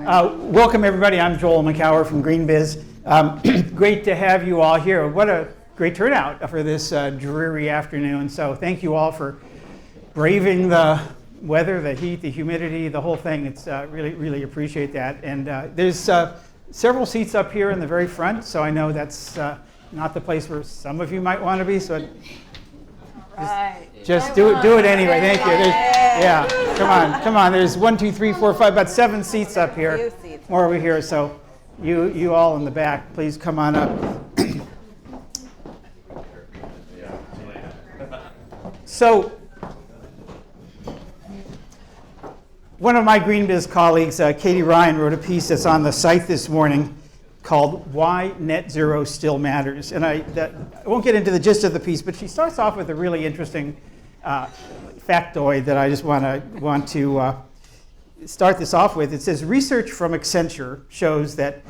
Welcome everybody, I'm Joel Makower from GreenBiz. Great to have you all here. What a great turnout for this dreary afternoon. So thank you all for braving the weather, the heat, the humidity, the whole thing. It's really appreciate that. And there's several seats up here in the very front, so I know that's not the place where some of you might want to be. So just do it anyway. Thank you. Yeah, come on. There's 1, 2, 3, 4, 5, about 7 seats up here. More over here. So you all in the back, please come on up. So one of my GreenBiz colleagues, Katie Ryan, wrote a piece that's on the site this morning called "Why Net Zero Still Matters." And I won't get into the gist of the piece, but she starts off with a really interesting factoid that I just want to start this off with. It says, research from Accenture shows that,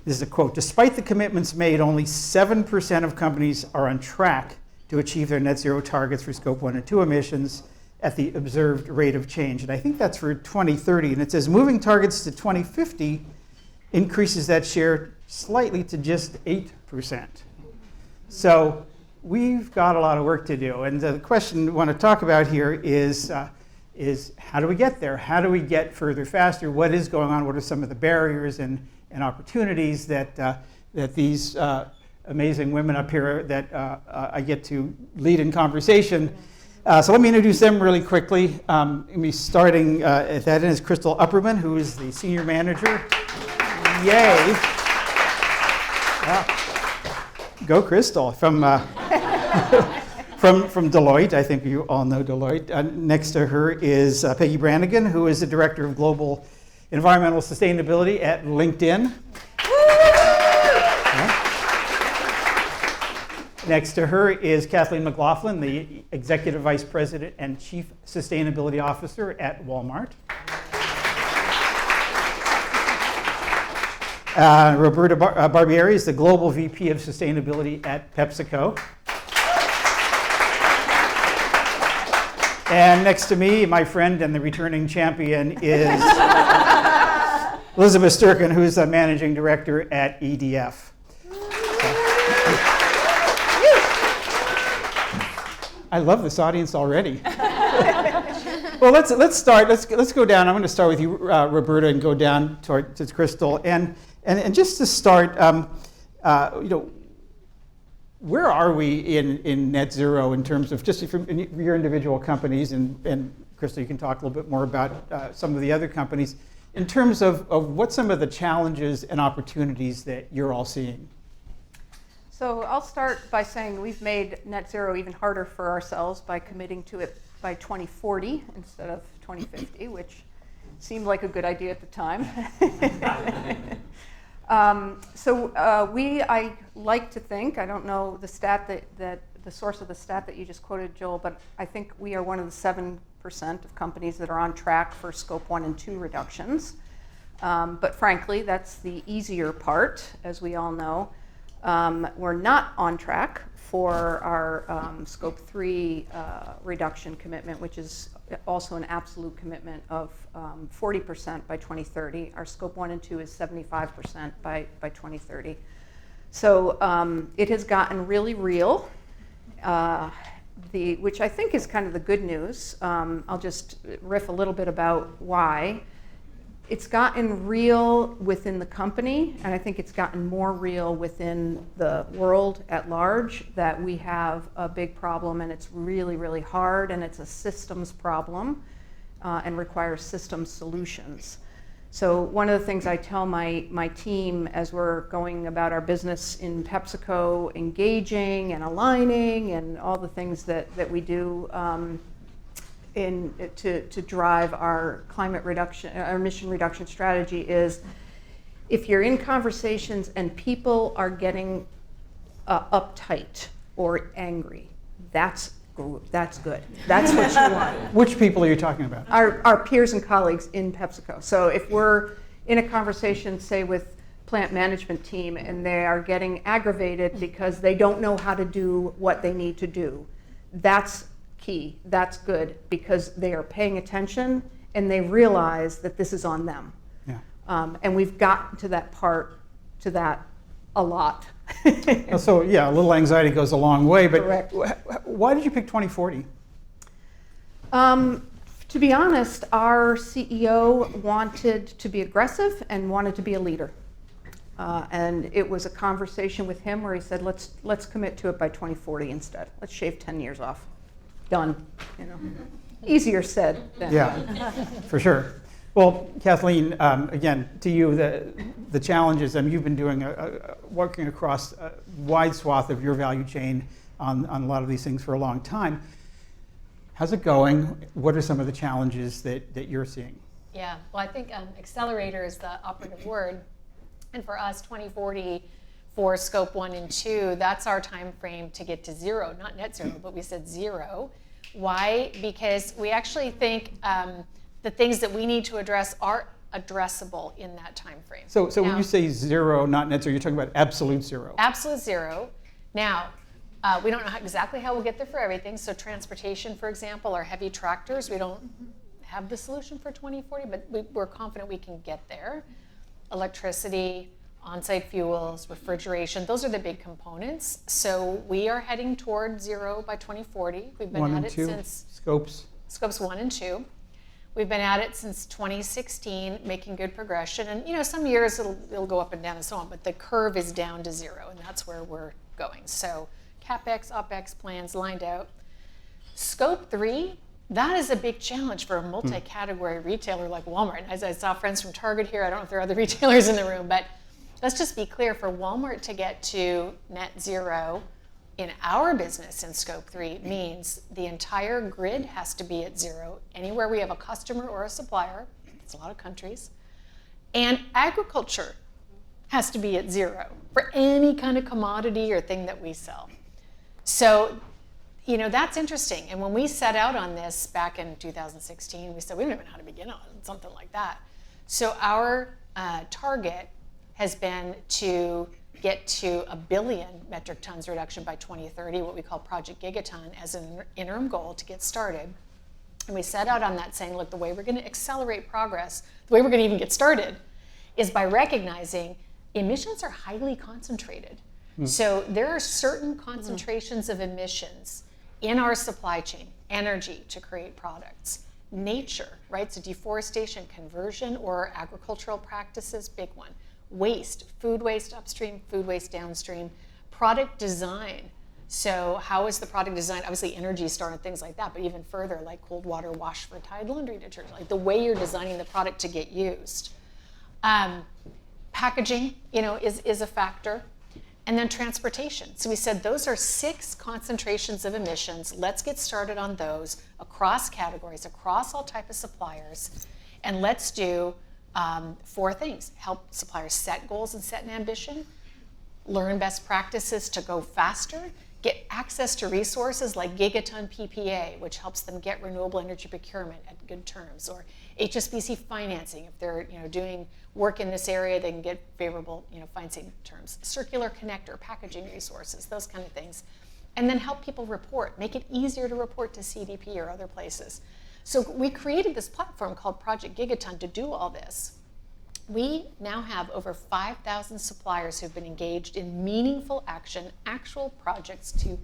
this is a quote, despite the commitments made, only 7% of companies are on track to achieve their net zero targets for scope 1 and 2 emissions at the observed rate of change. And I think that's for 2030. And it says moving targets to 2050 increases that share slightly to just 8%. So we've got a lot of work to do. And the question we want to talk about here is how do we get there? How do we get further faster? What is going on? What are some of the barriers and opportunities that these amazing women up here that I get to lead in conversation. So let me introduce them really quickly. Me starting at that end is Crystal Upperman, who is the senior manager. Yay! Go Crystal from Deloitte. I think you all know Deloitte. Next to her is Peggy Brannigan, who is the director of global environmental sustainability at LinkedIn. Next to her is Kathleen McLaughlin, the Executive Vice President and Chief Sustainability Officer at Walmart. Roberta Barbieri is the Global VP of Sustainability at PepsiCo. And next to me, my friend and the returning champion is Elizabeth Sturkin, who is the Managing Director at EDF. I love this audience already. Well, let's start. Let's go down. I'm going to start with you, Roberta, and go down to Crystal. And just to start, where are we in net zero in terms of just from your individual companies? And Crystal, you can talk a little bit more about some of the other companies in terms of what some of the challenges and opportunities that you're all seeing. So I'll start by saying we've made net zero even harder for ourselves by committing to it by 2040 instead of 2050, which seemed like a good idea at the time. I like to think, I don't know the stat that the source of the stat that you just quoted, Joel, but I think we are one of the 7% of companies that are on track for scope 1 and 2 reductions. But frankly, that's the easier part, as we all know. We're not on track for our scope 3 reduction commitment, which is also an absolute commitment of 40% by 2030. Our scope 1 and 2 is 75% by 2030. So it has gotten really real, which I think is kind of the good news. I'll just riff a little bit about why. It's gotten real within the company, and I think it's gotten more real within the world at large, that we have a big problem and it's really, really hard, and it's a systems problem and requires systems solutions. So one of the things I tell my team as we're going about our business in PepsiCo, engaging and aligning and all the things that we do to drive our climate reduction, our emission reduction strategy, is if you're in conversations and people are getting uptight or angry, that's good. That's what you want. Which people are you talking about? Our peers and colleagues in PepsiCo. So if we're in a conversation, say with plant management team, and they are getting aggravated because they don't know how to do what they need to do, that's key. That's good, because they are paying attention and they realize that this is on them. Yeah. And we've gotten to that a lot. So yeah, a little anxiety goes a long way, but Correct. Why did you pick 2040? To be honest, our CEO wanted to be aggressive and wanted to be a leader. And it was a conversation with him where he said, let's commit to it by 2040 instead. Let's shave 10 years off. Done. You know, easier said than done. Yeah, for sure. Well, Kathleen, again, to you, the challenges, you've been doing, working across a wide swath of your value chain on a lot of these things for a long time. How's it going? What are some of the challenges that you're seeing? Yeah, well, I think accelerator is the operative word. And for us, 2040 for scope 1 and 2, that's our time frame to get to zero, not net zero, but we said zero. Why? Because we actually think the things that we need to address are addressable in that time frame. So when you say zero, not net zero, you're talking about absolute zero. Absolute zero. Now, we don't know exactly how we'll get there for everything. So transportation, for example, or heavy tractors, we don't have the solution for 2040, but we're confident we can get there. Electricity, on-site fuels, refrigeration, those are the big components. So we are heading toward zero by 2040. We've been at it since scopes 1 and 2. We've been at it since 2016, making good progression. And some years it'll go up and down and so on, but the curve is down to zero, and that's where we're going. So CapEx, OpEx plans lined out. Scope 3, that is a big challenge for a multi-category retailer like Walmart. And as I saw friends from Target here, I don't know if there are other retailers in the room, but let's just be clear, for Walmart to get to net zero in our business in scope 3 means the entire grid has to be at zero anywhere we have a customer or a supplier, it's a lot of countries, and agriculture has to be at zero for any kind of commodity or thing that we sell. So, that's interesting. And when we set out on this back in 2016, we said we don't even know how to begin on something like that. So our target has been to get to 1 billion metric tons reduction by 2030, what we call Project Gigaton, as an interim goal to get started. And we set out on that saying, look, the way we're going to accelerate progress, the way we're going to even get started, is by recognizing emissions are highly concentrated. So there are certain concentrations of emissions in our supply chain, energy to create products, nature, right? So deforestation, conversion, or agricultural practices, big one. Waste, food waste upstream, food waste downstream. Product design. So how is the product design? Obviously Energy Star and things like that, but even further, like cold water wash for Tide laundry detergent, like the way you're designing the product to get used. Packaging, is a factor. And then transportation. So we said those are 6 concentrations of emissions. Let's get started on those across categories, across all type of suppliers. And let's do 4 things. Help suppliers set goals and set an ambition, learn best practices to go faster, get access to resources like Gigaton PPA, which helps them get renewable energy procurement at good terms, or HSBC financing. If they're doing work in this area, they can get favorable financing terms. Circular connector, packaging resources, those kind of things. And then help people report, make it easier to report to CDP or other places. So we created this platform called Project Gigaton to do all this. We now have over 5,000 suppliers who've been engaged in meaningful action, actual projects to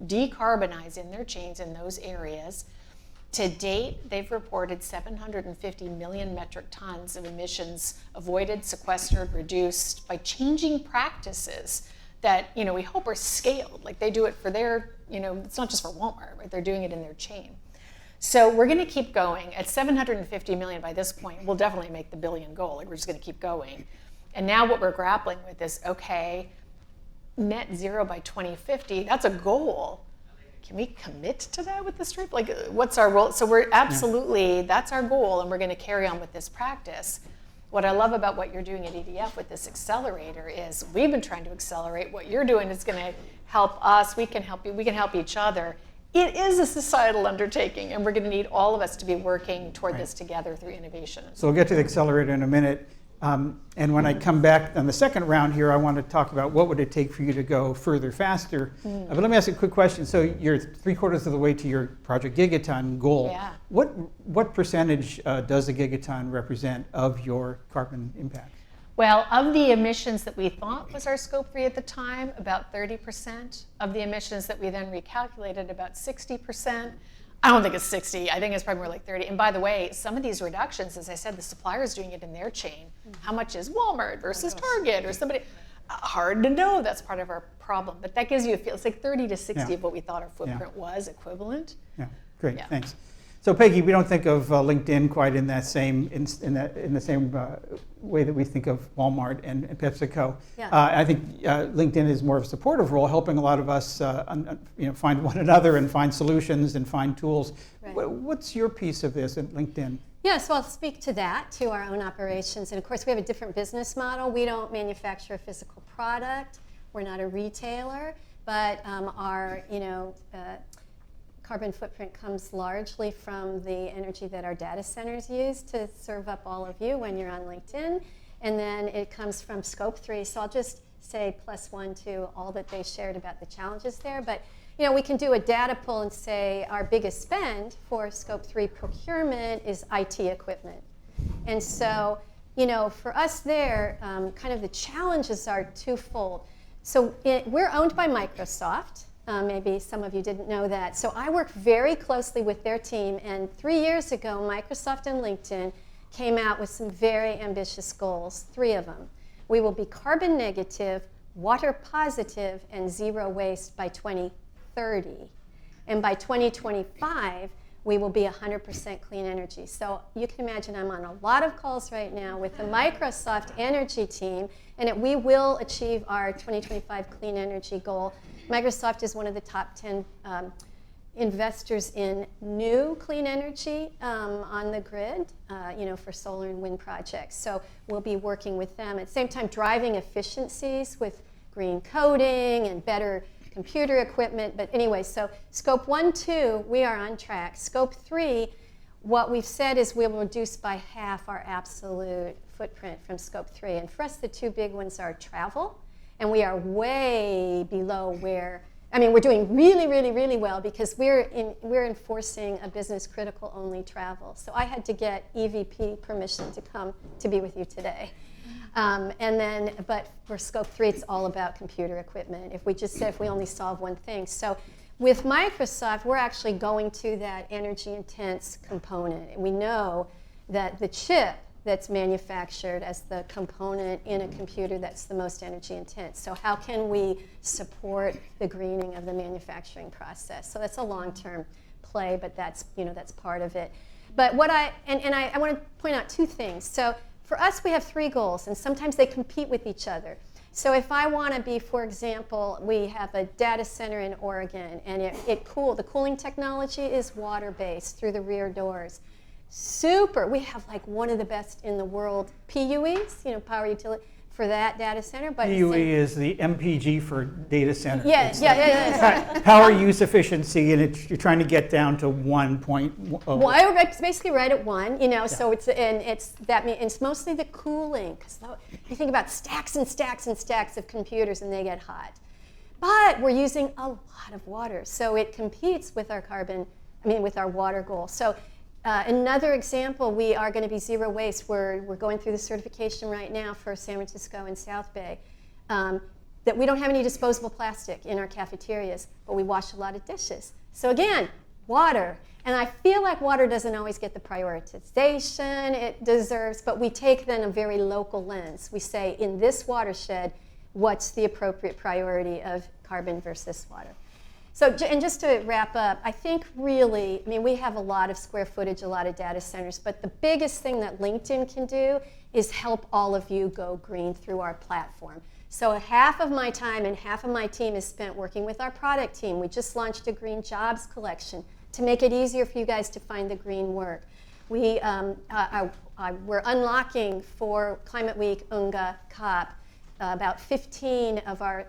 decarbonize in their chains in those areas. To date, they've reported 750 million metric tons of emissions avoided, sequestered, reduced by changing practices that we hope are scaled. Like they do it for their, it's not just for Walmart, right? They're doing it in their chain. So we're going to keep going. At 750 million by this point, we'll definitely make the billion goal. Like we're just going to keep going. And now what we're grappling with is, okay, net zero by 2050, that's a goal. Can we commit to that with the street? Like, what's our role? So we're absolutely, that's our goal, and we're going to carry on with this practice. What I love about what you're doing at EDF with this accelerator is we've been trying to accelerate. What you're doing is going to help us. We can help you. We can help each other. It is a societal undertaking, and we're going to need all of us to be working toward this together through innovation. So we'll get to the accelerator in a minute. And when I come back on the second round here, I want to talk about what would it take for you to go further, faster. But let me ask you a quick question. So you're 3/4 of the way to your Project Gigaton goal. Yeah. What percentage does the Gigaton represent of your carbon impact? Well, of the emissions that we thought was our scope 3 at the time, about 30%. Of the emissions that we then recalculated, about 60%. I don't think it's 60. I think it's probably more like 30. And by the way, some of these reductions, as I said, the supplier is doing it in their chain. How much is Walmart versus Target or somebody? Hard to know. That's part of our problem. But that gives you a feel. It's like 30 to 60 of what we thought our footprint was equivalent. Yeah, great, Yeah. thanks. So Peggy, we don't think of LinkedIn quite in that same in the same way that we think of Walmart and PepsiCo. Yeah. I think LinkedIn is more of a supportive role, helping a lot of us find one another and find solutions and find tools. Right. What's your piece of this at LinkedIn? Yeah, so I'll speak to that, to our own operations. And of course, we have a different business model. We don't manufacture a physical product. We're not a retailer, but our carbon footprint comes largely from the energy that our data centers use to serve up all of you when you're on LinkedIn. And then it comes from scope 3. So I'll just say +1 to all that they shared about the challenges there. But we can do a data pull and say our biggest spend for scope 3 procurement is IT equipment. And so, for us there, kind of the challenges are twofold. So we're owned by Microsoft. Maybe some of you didn't know that. So I work very closely with their team, and 3 years ago, Microsoft and LinkedIn came out with some very ambitious goals, 3 of them. We will be carbon negative, water positive, and zero waste by 2030. And by 2025, we will be 100% clean energy. So you can imagine I'm on a lot of calls right now with the Microsoft energy team, and we will achieve our 2025 clean energy goal. Microsoft is one of the top 10 investors in new clean energy on the grid, for solar and wind projects. So we'll be working with them. At the same time, driving efficiencies with green coding and better computer equipment. But anyway, so scope 1, 2, we are on track. Scope 3, what we've said is we'll reduce by half our absolute footprint from scope 3. And for us, the 2 big ones are travel. And we are way below where, we're doing really, really, really well because we're enforcing a business critical only travel. So I had to get EVP permission to come to be with you today. But for scope 3, it's all about computer equipment. If we only solve one thing. So with Microsoft, we're actually going to that energy intense component. And we know that the chip that's manufactured as the component in a computer that's the most energy intense. So how can we support the greening of the manufacturing process? So that's a long-term play, but that's part of it. But I want to point out 2 things. So for us, we have 3 goals, and sometimes they compete with each other. So if I want to be, for example, we have a data center in Oregon, and the cooling technology is water-based through the rear doors. Super. We have like one of the best in the world PUEs, power utility, for that data center. But PUE is the MPG for data center. Yeah. Power use efficiency, and you're trying to get down to 1.0. Well, it's basically right at 1, so it's mostly the cooling, because you think about stacks and stacks and stacks of computers and they get hot. But we're using a lot of water, so it competes with our with our water goal. So another example, we are going to be zero waste. We're going through the certification right now for San Francisco and South Bay, that we don't have any disposable plastic in our cafeterias, but we wash a lot of dishes. So again, water. And I feel like water doesn't always get the prioritization it deserves, but we take then a very local lens. We say, in this watershed, what's the appropriate priority of carbon versus water? So, and just to wrap up, I think really, we have a lot of square footage, a lot of data centers, but the biggest thing that LinkedIn can do is help all of you go green through our platform. So half of my time and half of my team is spent working with our product team. We just launched a green jobs collection to make it easier for you guys to find the green work. We're unlocking for Climate Week, UNGA, COP, about 15 of our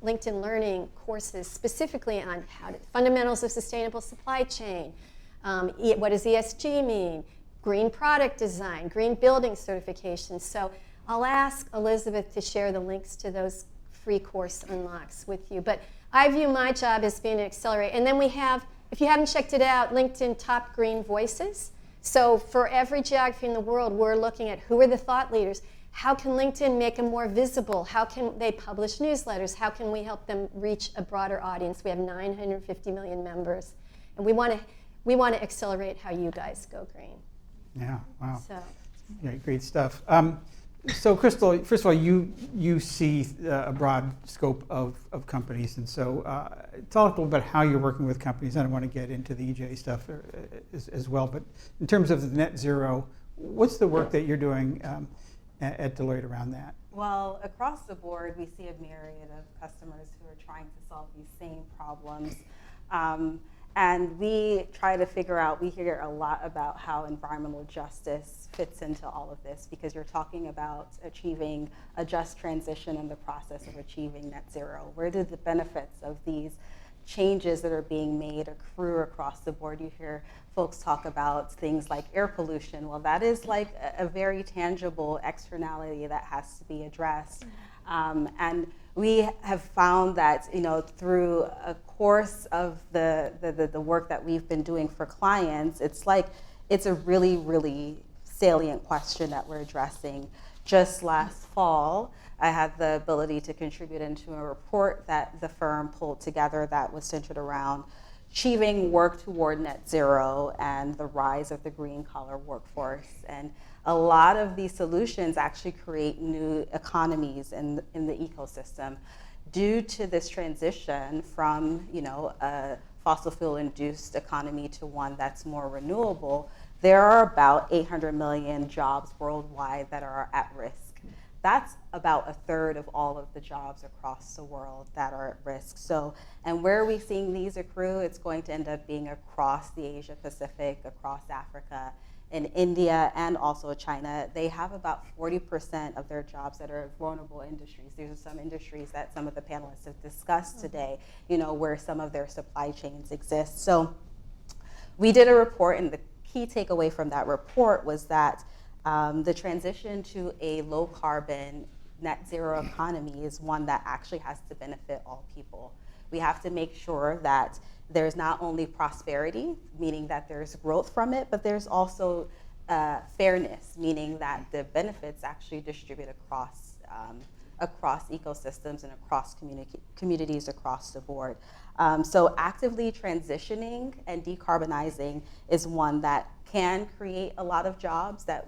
LinkedIn Learning courses specifically on fundamentals of sustainable supply chain, what does ESG mean, green product design, green building certification. So I'll ask Elizabeth to share the links to those free course unlocks with you. But I view my job as being an accelerator. And then we have, if you haven't checked it out, LinkedIn Top Green Voices. So for every geography in the world, we're looking at who are the thought leaders. How can LinkedIn make them more visible? How can they publish newsletters? How can we help them reach a broader audience? We have 950 million members. And we want to accelerate how you guys go green. Yeah, wow. So. Yeah, great stuff. So Crystal, first of all, you see a broad scope of companies, and so talk a little about how you're working with companies. I don't want to get into the EJ stuff as well, but in terms of the net zero, what's the work that you're doing at Deloitte around that? Well, across the board, we see a myriad of customers who are trying to solve these same problems. And we try to figure out, we hear a lot about how environmental justice fits into all of this, because you're talking about achieving a just transition in the process of achieving net zero. Where do the benefits of these changes that are being made accrue across the board? You hear folks talk about things like air pollution. Well, that is like a very tangible externality that has to be addressed. And we have found that, through a course of the work that we've been doing for clients, it's a really, really salient question that we're addressing. Just last fall, I had the ability to contribute into a report that the firm pulled together that was centered around achieving work toward net zero and the rise of the green collar workforce. And a lot of these solutions actually create new economies in the ecosystem due to this transition from a fossil fuel induced economy to one that's more renewable. There are about 800 million jobs worldwide that are at risk. That's about a third of all of the jobs across the world that are at risk. So, and where are we seeing these accrue? It's going to end up being across the Asia Pacific, across Africa, in India, and also China. They have about 40% of their jobs that are vulnerable industries. These are some industries that some of the panelists have discussed today, where some of their supply chains exist. So we did a report, and the key takeaway from that report was that the transition to a low carbon net zero economy is one that actually has to benefit all people. We have to make sure that there's not only prosperity, meaning that there's growth from it, but there's also fairness, meaning that the benefits actually distribute across ecosystems and across communities across the board. So actively transitioning and decarbonizing is one that can create a lot of jobs that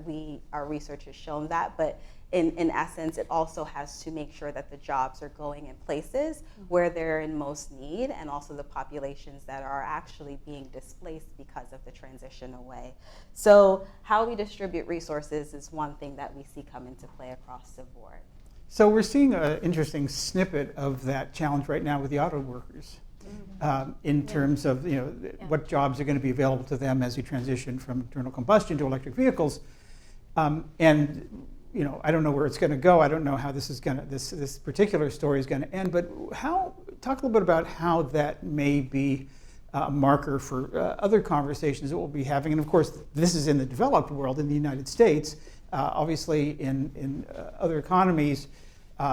our research has shown that, but in essence, it also has to make sure that the jobs are going in places where they're in most need, and also the populations that are actually being displaced because of the transition away. So how we distribute resources is one thing that we see come into play across the board. So we're seeing an interesting snippet of that challenge right now with the auto workers. In terms of what jobs are going to be available to them as we transition from internal combustion to electric vehicles, and I don't know where it's going to go. I don't know how this particular story is going to end. But talk a little bit about how that may be a marker for other conversations that we'll be having. And of course, this is in the developed world, in the United States. Obviously, in other economies,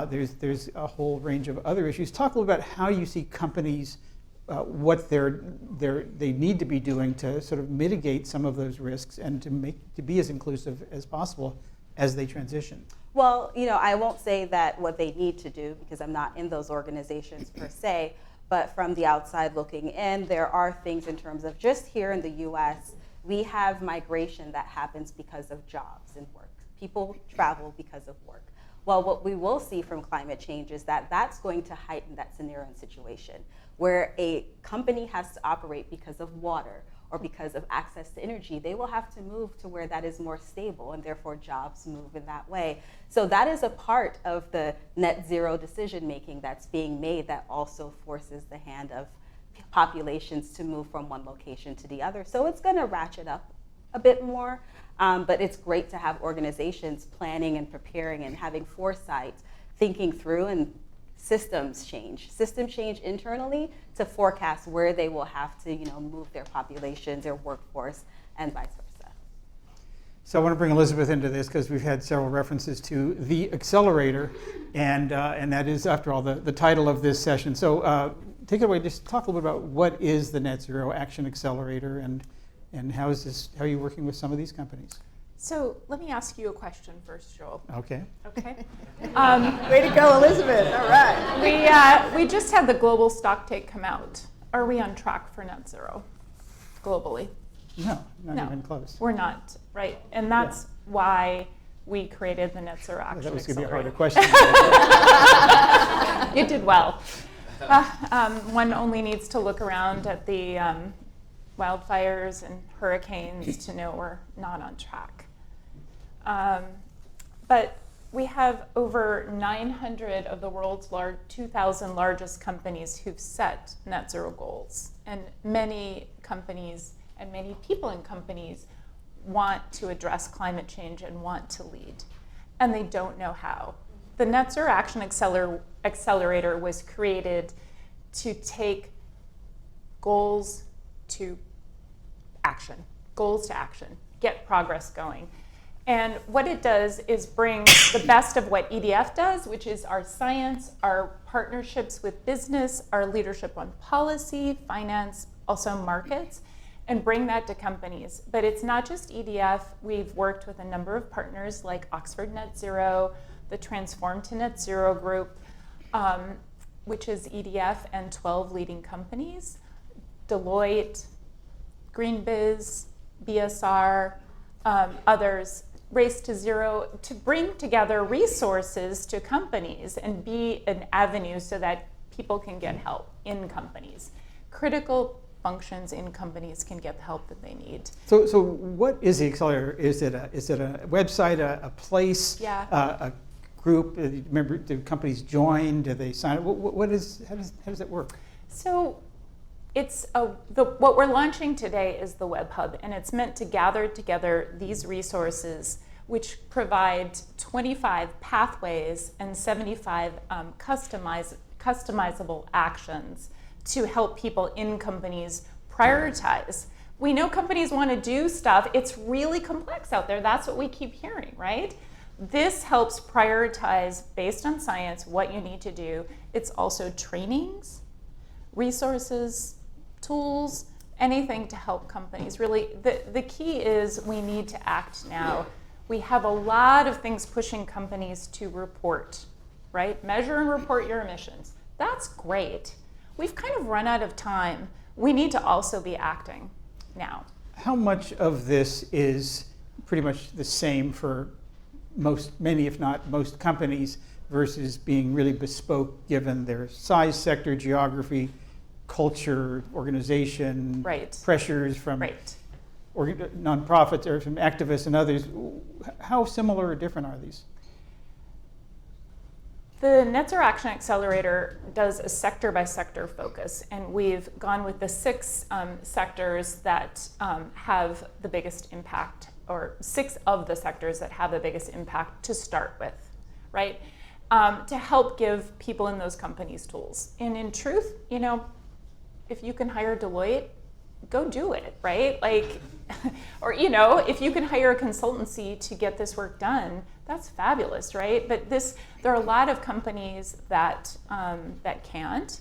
there's a whole range of other issues. Talk a little about how you see companies, what they need to be doing to sort of mitigate some of those risks and to be as inclusive as possible as they transition. Well, I won't say that what they need to do, because I'm not in those organizations per se, but from the outside looking in, there are things in terms of just here in the US, we have migration that happens because of jobs and work. People travel because of work. Well, what we will see from climate change is that that's going to heighten that scenario and situation where a company has to operate because of water or because of access to energy. They will have to move to where that is more stable, and therefore jobs move in that way. So that is a part of the net zero decision making that's being made that also forces the hand of populations to move from one location to the other. So it's going to ratchet up a bit more. But it's great to have organizations planning and preparing and having foresight, thinking through, and system change internally to forecast where they will have to move their populations, their workforce, and vice versa. So I want to bring Elizabeth into this because we've had several references to the Accelerator, and that is, after all, the title of this session. So take it away. Just talk a little bit about what is the Net Zero Action Accelerator, and how are you working with some of these companies? So let me ask you a question first, Joel. Okay. Okay. Way to go, Elizabeth. All right. We just had the global stock take come out. Are we on track for net zero globally? No, not No. even close. We're not, right? And that's why we created the Net Zero Action That was going to be a harder Accelerator. question. You did well. One only needs to look around at the wildfires and hurricanes to know we're not on track. But we have over 900 of the world's 2,000 largest companies who've set net zero goals. And many companies and many people in companies want to address climate change and want to lead. And they don't know how. The Net Zero Action Accelerator was created to take goals to action, get progress going. And what it does is bring the best of what EDF does, which is our science, our partnerships with business, our leadership on policy, finance, also markets, and bring that to companies. But it's not just EDF. We've worked with a number of partners like Oxford Net Zero, the Transform to Net Zero group, which is EDF and 12 leading companies, Deloitte, GreenBiz, BSR, others, Race to Zero, to bring together resources to companies and be an avenue so that people can get help in companies. Critical functions in companies can get the help that they need. So what is the Accelerator? Is it a website, a place, Yeah. A group? Remember, do companies join? Do they sign up? How does that work? So it's what we're launching today is the Web Hub, and it's meant to gather together these resources which provide 25 pathways and 75 customizable actions to help people in companies prioritize. We know companies want to do stuff. It's really complex out there. That's what we keep hearing, right? This helps prioritize based on science what you need to do. It's also trainings, resources, tools, anything to help companies. Really, the key is we need to act now. We have a lot of things pushing companies to report, right? Measure and report your emissions. That's great. We've kind of run out of time. We need to also be acting now. How much of this is pretty much the same for many, if not most companies, versus being really bespoke given their size, sector, geography, culture, organization, Right. pressures from Right. nonprofits or from activists and others? How similar or different are these? The Net Zero Action Accelerator does a sector by sector focus, and we've gone with the 6 sectors that have the biggest impact, or 6 of the sectors that have the biggest impact to start with, right? To help give people in those companies tools. And in truth, if you can hire Deloitte, go do it, right? Like, or if you can hire a consultancy to get this work done, that's fabulous, right? But there are a lot of companies that can't,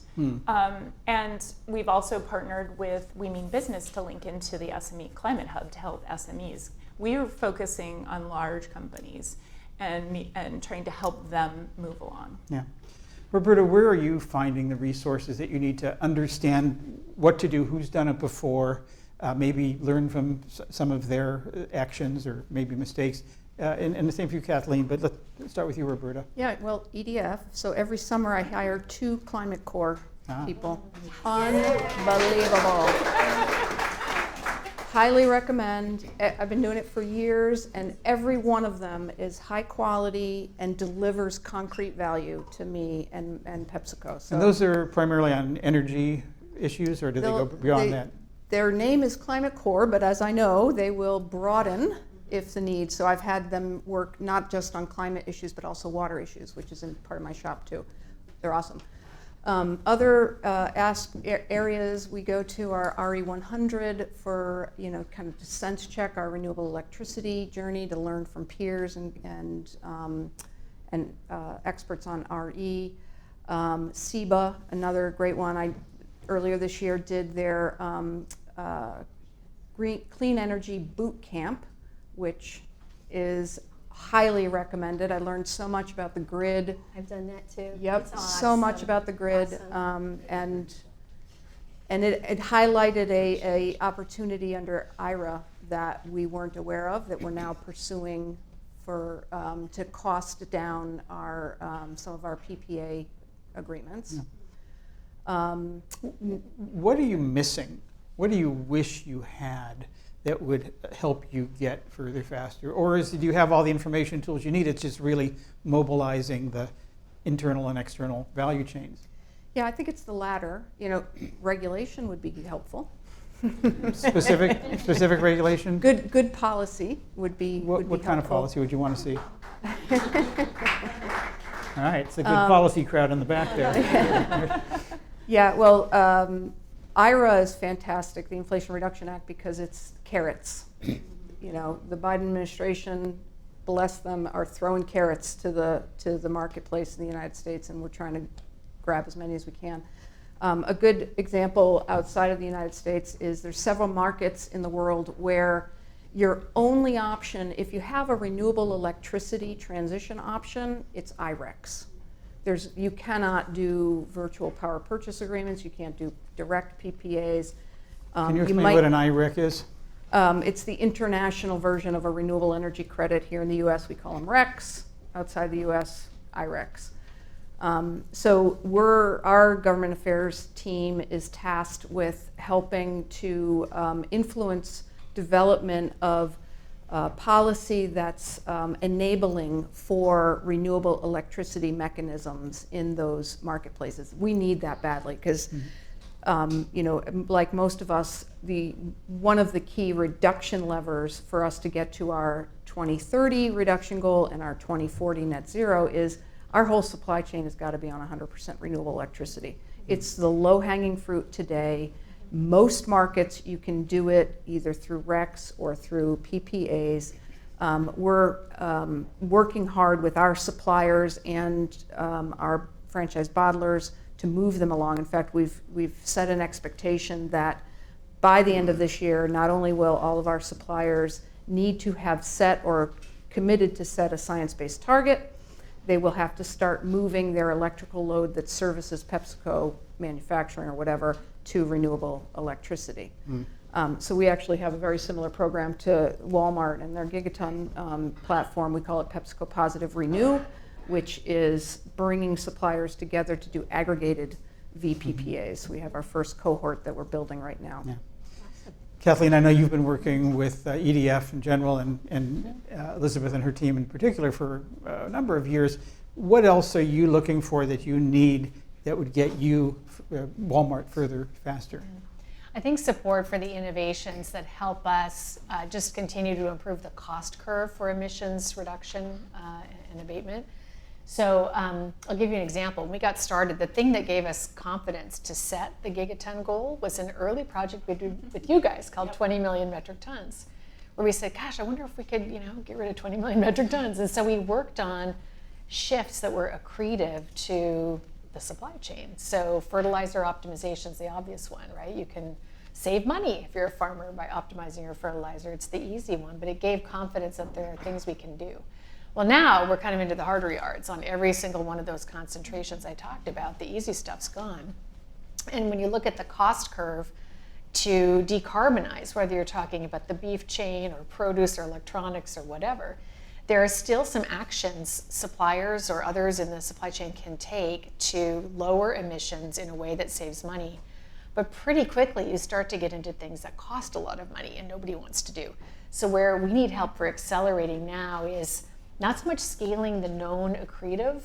and we've also partnered with We Mean Business to link into the SME Climate Hub to help SMEs. We are focusing on large companies and trying to help them move along. Yeah. Roberta, where are you finding the resources that you need to understand what to do, who's done it before, maybe learn from some of their actions or maybe mistakes? And the same for you, Kathleen, but let's start with you, Roberta. Yeah, well, EDF. So every summer I hire 2 Climate Corps people. Unbelievable. Highly recommend. I've been doing it for years, and every one of them is high quality and delivers concrete value to me and PepsiCo. So And those are primarily on energy issues, or do they go beyond that? Their name is Climate Corps, but as I know, they will broaden if the need. So I've had them work not just on climate issues, but also water issues, which is in part of my shop too. They're awesome. Other areas we go to are RE100 for, kind of to sense check our renewable electricity journey, to learn from peers and experts on RE. SEBA, another great one. Earlier this year did their Clean Energy Boot Camp, which is highly recommended. I learned so much about the grid. I've done that too. Yep, It's so much awesome. about the grid, Awesome. and it highlighted a opportunity under IRA that we weren't aware of, that we're now pursuing for to cost down our some of our PPA agreements. What are you missing? What do you wish you had that would help you get further faster? Or do you have all the information tools you need? It's just really mobilizing the internal and external value chains. Yeah, I think it's the latter. Regulation would be helpful. Specific regulation? Good policy would be What would be kind of helpful. policy would you want to see? All right, it's a good policy crowd in the back there. Yeah, well, IRA is fantastic, the Inflation Reduction Act, because it's carrots. The Biden administration, bless them, are throwing carrots to the marketplace in the United States, and we're trying to grab as many as we can. A good example outside of the United States is there's several markets in the world where your only option, if you have a renewable electricity transition option, it's IRECs. You cannot do virtual power purchase agreements. You can't do direct PPAs. Can you explain what an IREC is? It's the international version of a renewable energy credit. Here in the U.S., we call them RECs. Outside the U.S., IRECs. So our government affairs team is tasked with helping to influence development of policy that's enabling for renewable electricity mechanisms in those marketplaces. We need that badly because, like most of us, one of the key reduction levers for us to get to our 2030 reduction goal and our 2040 net zero is our whole supply chain has got to be on 100% renewable electricity. It's the low-hanging fruit today. Most markets, you can do it either through RECs or through PPAs. We're working hard with our suppliers and our franchise bottlers to move them along. In fact, we've set an expectation that by the end of this year, not only will all of our suppliers need to have set or committed to set a science-based target, they will have to start moving their electrical load that services PepsiCo manufacturing or whatever to renewable electricity. So we actually have a very similar program to Walmart and their Gigaton platform. We call it PepsiCo Positive Renew, which is bringing suppliers together to do aggregated VPPAs. We have our first cohort that we're building right now. Yeah. Kathleen, I know you've been working with EDF in general and Elizabeth and her team in particular for a number of years. What else are you looking for that you need that would get you, Walmart, further, faster? I think support for the innovations that help us just continue to improve the cost curve for emissions reduction and abatement. So I'll give you an example. When we got started, the thing that gave us confidence to set the gigaton goal was an early project we did with you guys called 20 million metric tons, where we said, gosh, I wonder if we could get rid of 20 million metric tons. And so we worked on shifts that were accretive to the supply chain. So fertilizer optimization is the obvious one, right? You can save money if you're a farmer by optimizing your fertilizer. It's the easy one, but it gave confidence that there are things we can do. Well, now we're kind of into the harder yards on every single one of those concentrations I talked about. The easy stuff's gone. And when you look at the cost curve to decarbonize, whether you're talking about the beef chain or produce or electronics or whatever, there are still some actions suppliers or others in the supply chain can take to lower emissions in a way that saves money. But pretty quickly, you start to get into things that cost a lot of money and nobody wants to do. So where we need help for accelerating now is not so much scaling the known accretive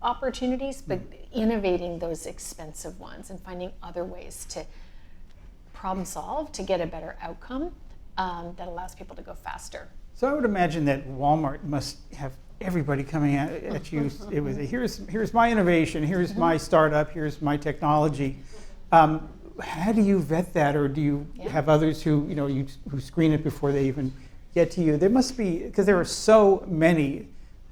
opportunities, but innovating those expensive ones and finding other ways to problem solve to get a better outcome that allows people to go faster. So I would imagine that Walmart must have everybody coming at you. It was here's my innovation, here's my startup, here's my technology. How do you vet that, or do you have others who who screen it before they even get to you? There must be, because there are so many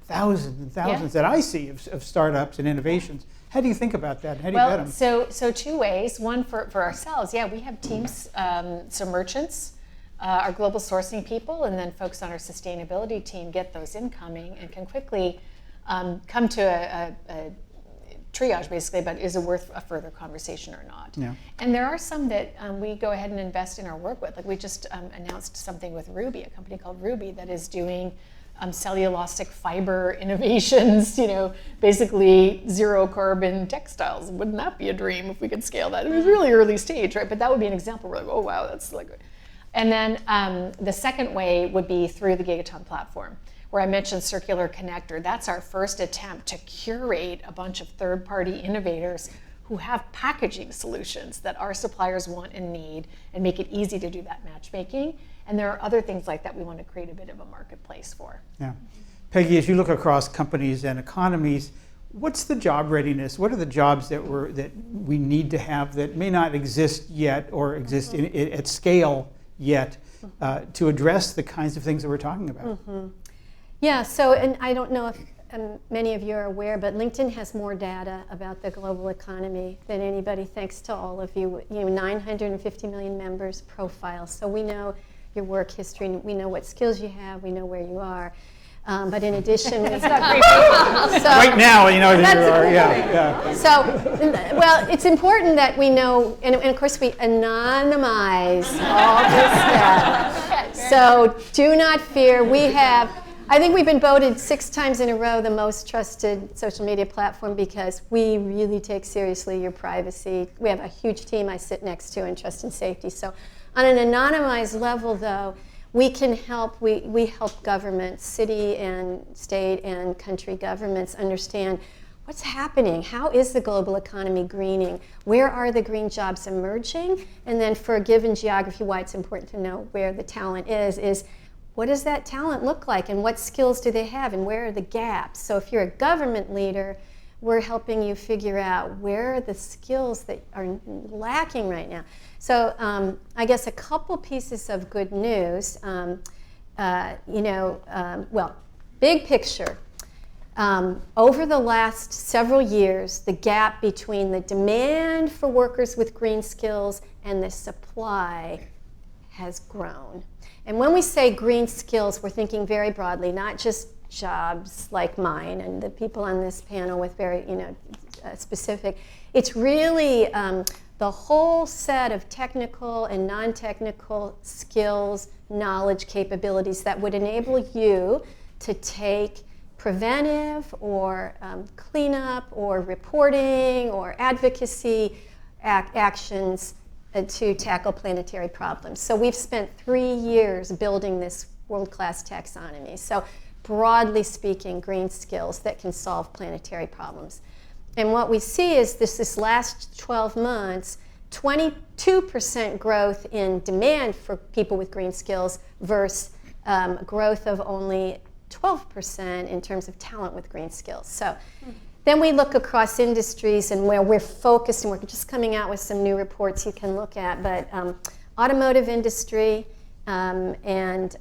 thousands and thousands that I see of startups and innovations. How do you think about that? How do you vet them? So two ways. One for ourselves, we have teams, some merchants, our global sourcing people, and then folks on our sustainability team get those incoming and can quickly come to a triage basically about is it worth a further conversation or not. Yeah. And there are some that we go ahead and invest in our work with. Like we just announced something with Ruby, a company called Ruby that is doing cellulosic fiber innovations, basically zero carbon textiles. Wouldn't that be a dream if we could scale that? It was really early stage, right? But that would be an example where like, oh wow, that's like. And then the second way would be through the Gigaton platform, where I mentioned Circular Connector. That's our first attempt to curate a bunch of third-party innovators who have packaging solutions that our suppliers want and need, and make it easy to do that matchmaking. And there are other things like that we want to create a bit of a marketplace for. Yeah. Peggy, as you look across companies and economies, what's the job readiness? What are the jobs that we need to have that may not exist yet or exist at scale yet to address the kinds of things that we're talking about? Yeah, so, and I don't know if many of you are aware, but LinkedIn has more data about the global economy than anybody, thanks to all of you. 950 million members, profiles. So we know your work history, we know what skills you have, we know where you are. But in addition, we Right now, you know who you are. Yeah. So, well, it's important that we know, and of course we anonymize all this stuff. So do not fear. I think we've been voted 6 times in a row the most trusted social media platform because we really take seriously your privacy. We have a huge team I sit next to in trust and safety. So on an anonymized level, though, we can help, we help governments, city and state and country governments understand what's happening. How is the global economy greening? Where are the green jobs emerging? And then for a given geography, why it's important to know where the talent is what does that talent look like and what skills do they have and where are the gaps? So if you're a government leader, we're helping you figure out where are the skills that are lacking right now. So I guess a couple pieces of good news. Big picture. Over the last several years, the gap between the demand for workers with green skills and the supply has grown. And when we say green skills, we're thinking very broadly, not just jobs like mine and the people on this panel with very specific. It's really the whole set of technical and non-technical skills, knowledge, capabilities that would enable you to take preventive or cleanup or reporting or advocacy actions to tackle planetary problems. So we've spent 3 years building this world-class taxonomy. So broadly speaking, green skills that can solve planetary problems. And what we see is this last 12 months, 22% growth in demand for people with green skills versus growth of only 12% in terms of talent with green skills. So then we look across industries and where we're focused, and we're just coming out with some new reports you can look at, but automotive industry and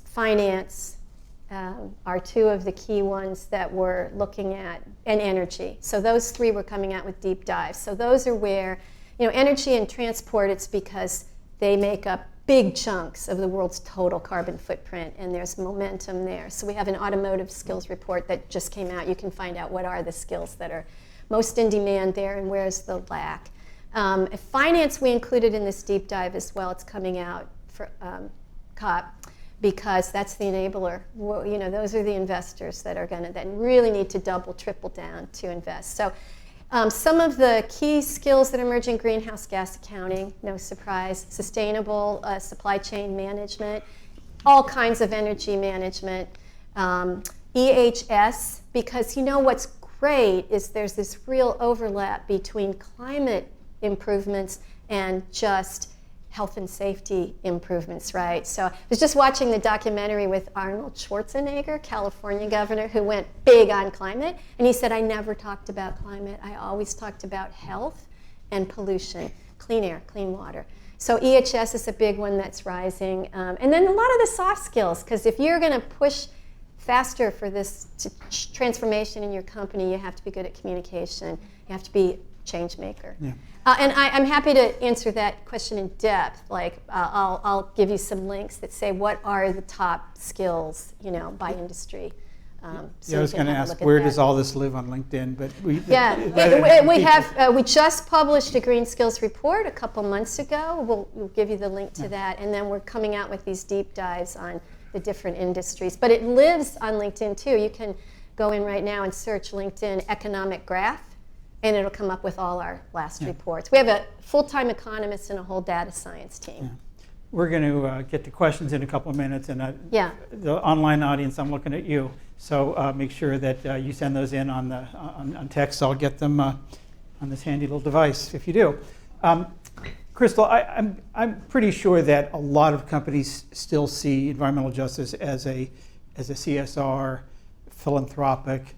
finance are 2 of the key ones that we're looking at, and energy. So those 3 we're coming out with deep dives. So those are where, energy and transport, it's because they make up big chunks of the world's total carbon footprint, and there's momentum there. So we have an automotive skills report that just came out. You can find out what are the skills that are most in demand there and where's the lack. Finance we included in this deep dive as well. It's coming out for COP because that's the enabler. Those are the investors that really need to double, triple down to invest. So some of the key skills that are emerging: greenhouse gas accounting, no surprise, sustainable supply chain management, all kinds of energy management, EHS, because what's great is there's this real overlap between climate improvements and just health and safety improvements, right? So I was just watching the documentary with Arnold Schwarzenegger, California governor, who went big on climate, and he said, I never talked about climate. I always talked about health and pollution, clean air, clean water. So EHS is a big one that's rising. And then a lot of the soft skills, because if you're going to push faster for this transformation in your company, you have to be good at communication. You have to be a change maker. Yeah. And I'm happy to answer that question in depth. Like, I'll give you some links that say what are the top skills, by industry. So I was going to ask, where does all this live on LinkedIn? But we just published a Green Skills report a couple months ago. We'll give you the link to that, and then we're coming out with these deep dives on the different industries. But it lives on LinkedIn too. You can go in right now and search LinkedIn economic graph, and it'll come up with all our last reports. We have a full-time economist and a whole data science team. Yeah. We're going to get to questions in a couple of minutes, and the online audience, I'm looking at you. So make sure that you send those in on text. I'll get them on this handy little device if you do. Crystal, I'm pretty sure that a lot of companies still see environmental justice as a CSR, philanthropic,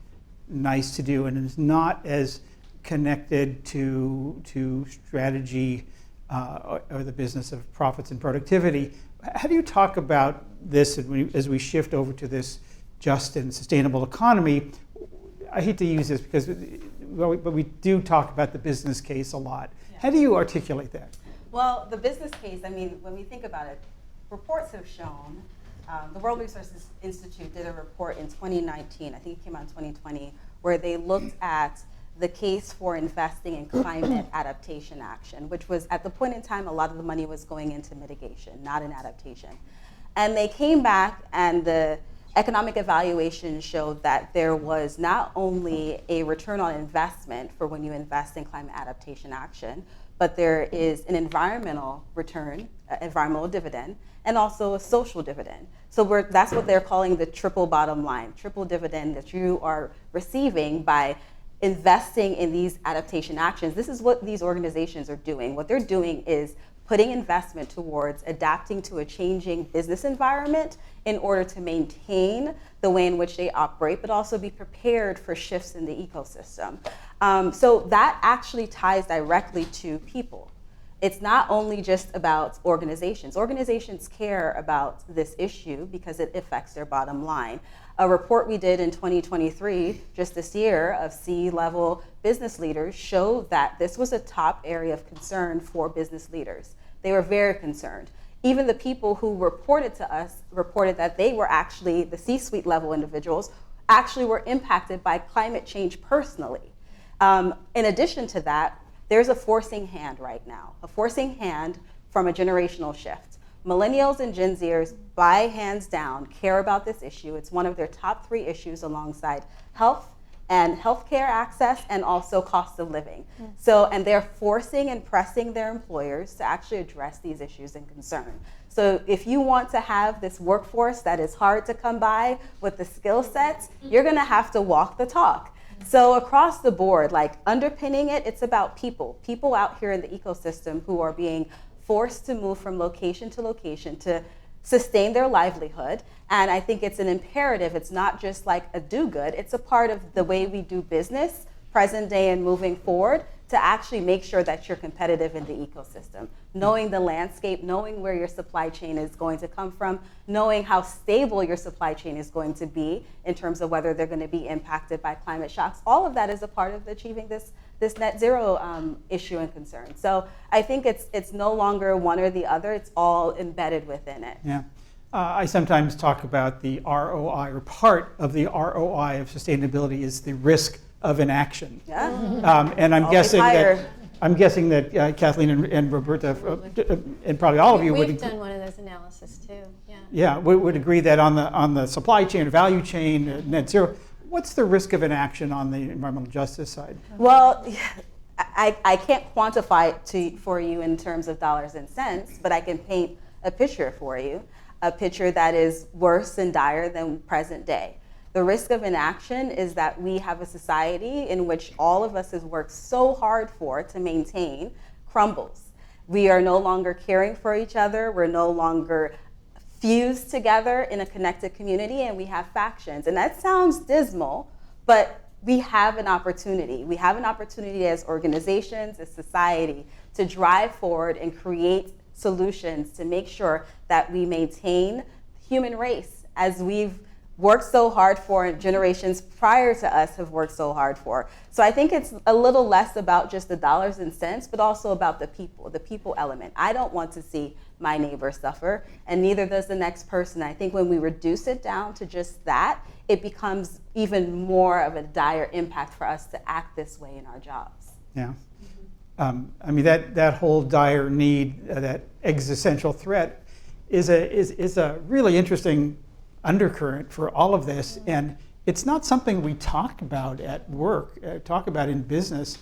nice to do, and is not as connected to strategy or the business of profits and productivity. How do you talk about this as we shift over to this just and sustainable economy? I hate to use this but we do talk about the business case a lot. Yeah. How do you articulate that? Well, the business case, when we think about it, reports have shown, the World Resources Institute did a report in 2019, I think it came out in 2020, where they looked at the case for investing in climate adaptation action, which was, at the point in time, a lot of the money was going into mitigation, not in adaptation. And they came back, and the economic evaluation showed that there was not only a return on investment for when you invest in climate adaptation action, but there is an environmental return, environmental dividend, and also a social dividend. So that's what they're calling the triple bottom line, triple dividend that you are receiving by investing in these adaptation actions. This is what these organizations are doing. What they're doing is putting investment towards adapting to a changing business environment in order to maintain the way in which they operate, but also be prepared for shifts in the ecosystem. So that actually ties directly to people. It's not only just about organizations. Organizations care about this issue because it affects their bottom line. A report we did in 2023, just this year, of C-level business leaders showed that this was a top area of concern for business leaders. They were very concerned. Even the people who reported to us reported that they were actually, the C-suite level individuals, actually were impacted by climate change personally. In addition to that, there's a forcing hand right now, a forcing hand from a generational shift. Millennials and Gen Zers, by hands down, care about this issue. It's one of their top 3 issues alongside health and healthcare access and also cost of living. So, and they're forcing and pressing their employers to actually address these issues and concern. So if you want to have this workforce that is hard to come by with the skill sets, you're gonna have to walk the talk. So across the board, like underpinning it, it's about people out here in the ecosystem who are being forced to move from location to location to sustain their livelihood. And I think it's an imperative. It's not just like a do-good. It's a part of the way we do business, present day and moving forward, to actually make sure that you're competitive in the ecosystem. Knowing the landscape, knowing where your supply chain is going to come from, knowing how stable your supply chain is going to be in terms of whether they're going to be impacted by climate shocks. All of that is a part of achieving this net zero issue and concern. So I think it's no longer one or the other, it's all embedded within it. Yeah. I sometimes talk about the ROI, or part of the ROI of sustainability is the risk of inaction. Yeah. And I'm Always guessing that Kathleen and Roberta and probably all of you would We've done one of those analysis too. Yeah. Yeah, would agree that on the supply chain or value chain, net zero. What's the risk of inaction on the environmental justice side? Well, I can't quantify it for you in terms of dollars and cents, but I can paint a picture for you, a picture that is worse and dire than present day. The risk of inaction is that we have a society in which all of us has worked so hard for to maintain crumbles. We are no longer caring for each other. We're no longer fused together in a connected community, and we have factions. And that sounds dismal, but we have an opportunity. We have an opportunity as organizations, as society, to drive forward and create solutions to make sure that we maintain the human race as we've worked so hard for, and generations prior to us have worked so hard for. So I think it's a little less about just the dollars and cents, but also about the people element. I don't want to see my neighbor suffer, and neither does the next person. I think when we reduce it down to just that, it becomes even more of a dire impact for us to act this way in our jobs. Yeah. I mean, that whole dire need, that existential threat, is a really interesting undercurrent for all of this, and it's not something we talk about at work, talk about in business.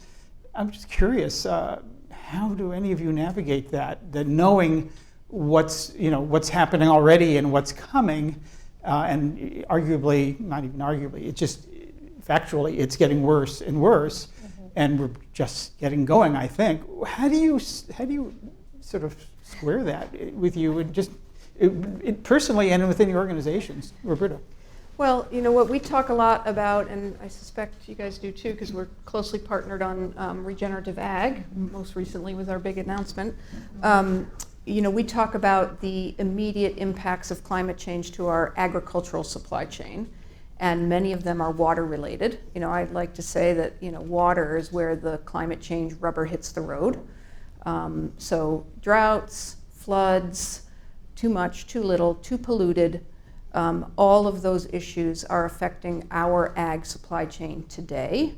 I'm just curious, how do any of you navigate that knowing what's happening already and what's coming, and arguably, not even arguably, it's just factually, it's getting worse and worse, and we're just getting going, I think. How do you sort of square that with you, and just personally and within your organizations? Roberta. Well, what we talk a lot about, and I suspect you guys do too, because we're closely partnered on regenerative ag, most recently with our big announcement. We talk about the immediate impacts of climate change to our agricultural supply chain, and many of them are water related. I'd like to say that water is where the climate change rubber hits the road. So droughts, floods, too much, too little, too polluted, all of those issues are affecting our ag supply chain today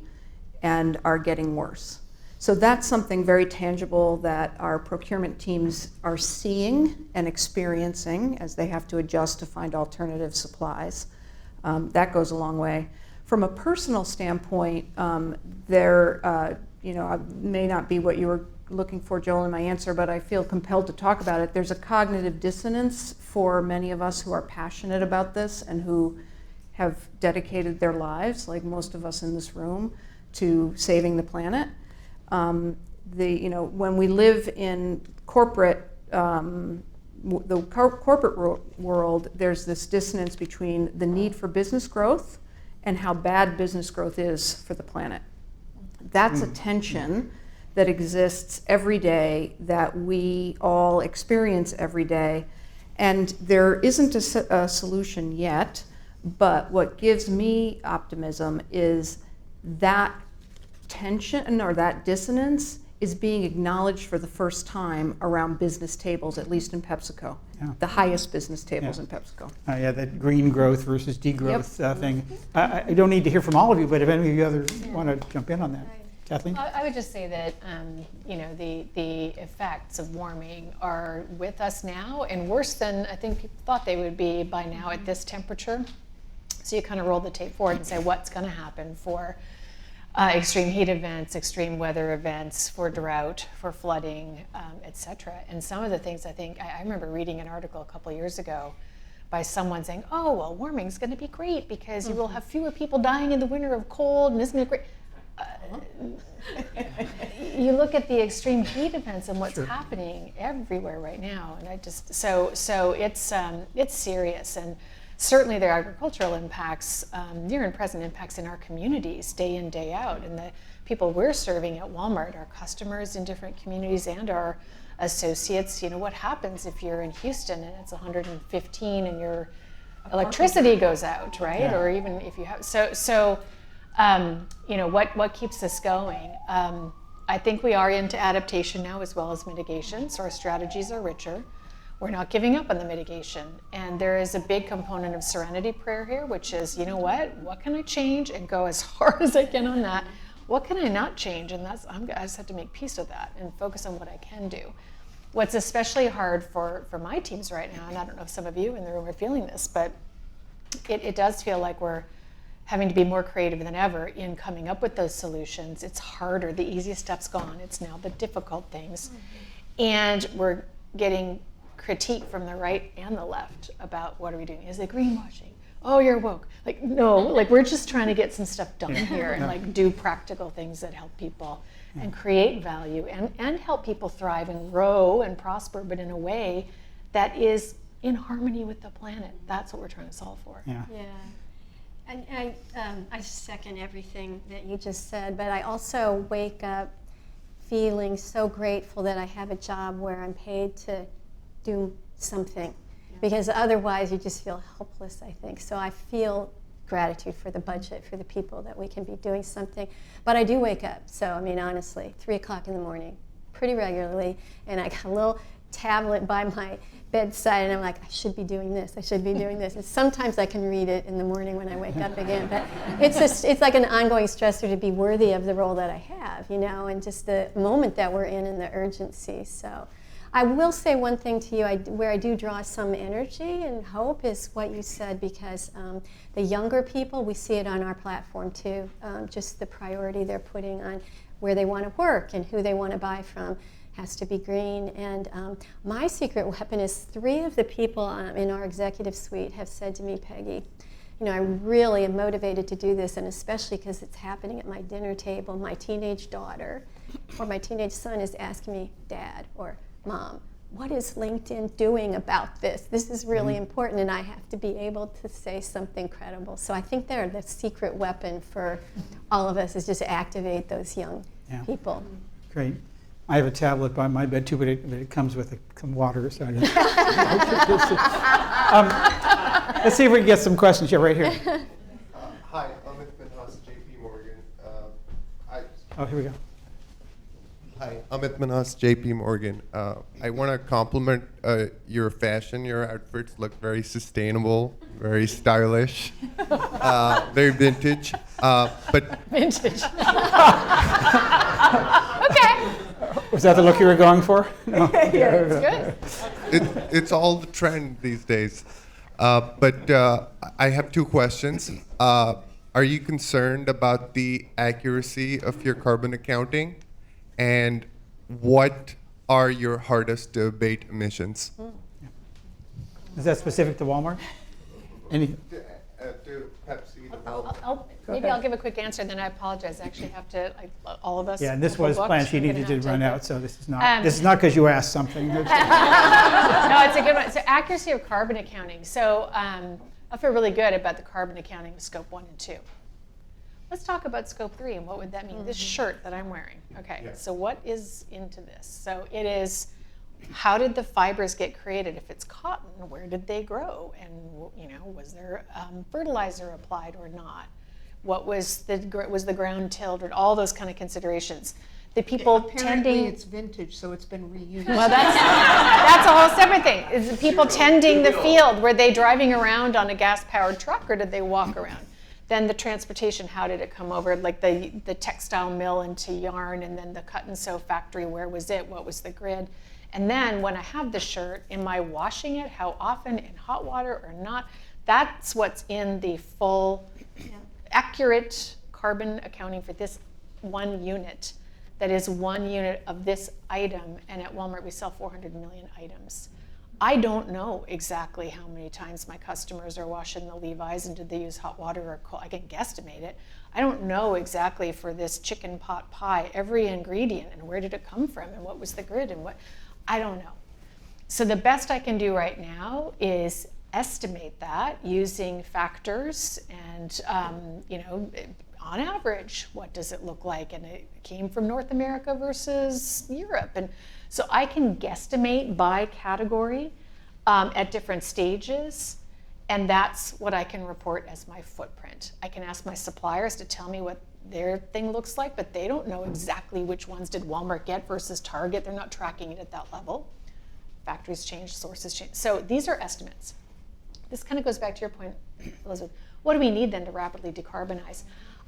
and are getting worse. So that's something very tangible that our procurement teams are seeing and experiencing as they have to adjust to find alternative supplies. That goes a long way. From a personal standpoint, there may not be what you were looking for, Joel, in my answer, but I feel compelled to talk about it. There's a cognitive dissonance for many of us who are passionate about this and who have dedicated their lives, like most of us in this room, to saving the planet. When we live in corporate, the corporate world, there's this dissonance between the need for business growth and how bad business growth is for the planet. That's a tension that exists every day, that we all experience every day. And there isn't a solution yet, but what gives me optimism is that tension or that dissonance is being acknowledged for the first time around business tables, at least in PepsiCo, the highest business tables in PepsiCo. That green growth versus degrowth thing. I don't need to hear from all of you, but if any of you others want to jump in on that. Kathleen? I would just say that the effects of warming are with us now, and worse than I think people thought they would be by now at this temperature. So you kind of roll the tape forward and say what's going to happen for extreme heat events, extreme weather events, for drought, for flooding, et cetera. And some of the things I remember reading an article a couple years ago by someone saying, oh, well, warming's going to be great because you will have fewer people dying in the winter of cold, and isn't it great? You look at the extreme heat events and what's happening everywhere right now, and I just so it's serious, and certainly there are agricultural impacts, near and present impacts in our communities, day in, day out, and the people we're serving at Walmart, our customers in different communities, and our associates. What happens if you're in Houston and it's 115 and your electricity goes out, right? Yeah. Or even if you have what keeps us going? I think we are into adaptation now as well as mitigation, so our strategies are richer. We're not giving up on the mitigation. And there is a big component of serenity prayer here, which is, what can I change, and go as hard as I can on that. What can I not change? And I just have to make peace with that and focus on what I can do. What's especially hard for my teams right now, and I don't know if some of you in the room are feeling this, but it does feel like we're having to be more creative than ever in coming up with those solutions. It's harder. The easiest stuff's gone. It's now the difficult things. And we're getting critique from the right and the left about what are we doing? Is it greenwashing? Oh, you're woke. No, we're just trying to get some stuff done here and do practical things that help people. and create value and help people thrive and grow and prosper, but in a way that is in harmony with the planet. That's what we're trying to solve for. Yeah. Yeah. And I second everything that you just said, but I also wake up feeling so grateful that I have a job where I'm paid to do something. Because otherwise you just feel helpless, I think. So I feel gratitude for the budget, for the people, that we can be doing something. But I do wake up, so I mean, honestly, 3 o'clock in the morning, pretty regularly, and I got a little tablet by my bedside, and I'm like, I should be doing this, I should be doing this. And sometimes I can read it in the morning when I wake up again, but it's like an ongoing stressor to be worthy of the role that I have, you know, and just the moment that we're in and the urgency. So I will say one thing to you, where I do draw some energy and hope is what you said, because the younger people, we see it on our platform too, just the priority they're putting on where they want to work and who they want to buy from has to be green. And my secret weapon is 3 of the people in our executive suite have said to me, Peggy, you know, I really am motivated to do this, and especially because it's happening at my dinner table. My teenage daughter or my teenage son is asking me, Dad or Mom, what is LinkedIn doing about this? This is really important, and I have to be able to say something credible. So I think they're the secret weapon for all of us, is just activate those young people. Great. I have a tablet by my bed too, but it comes with some water. So let's see if we can get some questions here, right here. Hi, Amit Minhas, JP Morgan. Oh, here we go. Hi, Amit Minhas, JP Morgan. I want to compliment your fashion. Your outfits look very sustainable, very stylish, very vintage. But Vintage. Okay. Was that the look you were going for? No. Good. it's all the trend these days. But I have 2 questions. Are you concerned about the accuracy of your carbon accounting? And what are your hardest to abate emissions? Is that specific to Walmart? Any? To Pepsi. Maybe I'll give a quick answer, then I apologize. I actually have to, all of us. Yeah, and this have a was book, planned. She I'm gonna needed to have run go. out, so this is not because you asked something. No, it's a good one. So accuracy of carbon accounting. So I feel really good about the carbon accounting of scope 1 and 2. Let's talk about scope 3 and what would that mean? This shirt that I'm wearing. Okay, so what is into this? So it is, how did the fibers get created? If it's cotton, where did they grow? And you know, was there fertilizer applied or not? What was the ground tilled, or all those kind of considerations? The people Apparently it's vintage, so it's been reused. Well, that's a whole separate thing. Is the people tending the field? Were they driving around on a gas-powered truck, or did they walk around? Then the transportation, how did it come over? Like the textile mill into yarn, and then the cut and sew factory, where was it? What was the grid? And then when I have the shirt, am I washing it? How often? In hot water or not? That's what's in the full, accurate carbon accounting for this one unit. That is one unit of this item, and at Walmart we sell 400 million items. I don't know exactly how many times my customers are washing the Levi's, and did they use hot water or cold. I can guesstimate it. I don't know exactly for this chicken pot pie every ingredient and where did it come from and what was the grid and what. I don't know. So the best I can do right now is estimate that using factors and on average, what does it look like? And it came from North America versus Europe. And so I can guesstimate by category at different stages, and that's what I can report as my footprint. I can ask my suppliers to tell me what their thing looks like, but they don't know exactly which ones did Walmart get versus Target. They're not tracking it at that level. Factories change, sources change. So these are estimates. This kind of goes back to your point, Elizabeth. What do we need then to rapidly decarbonize?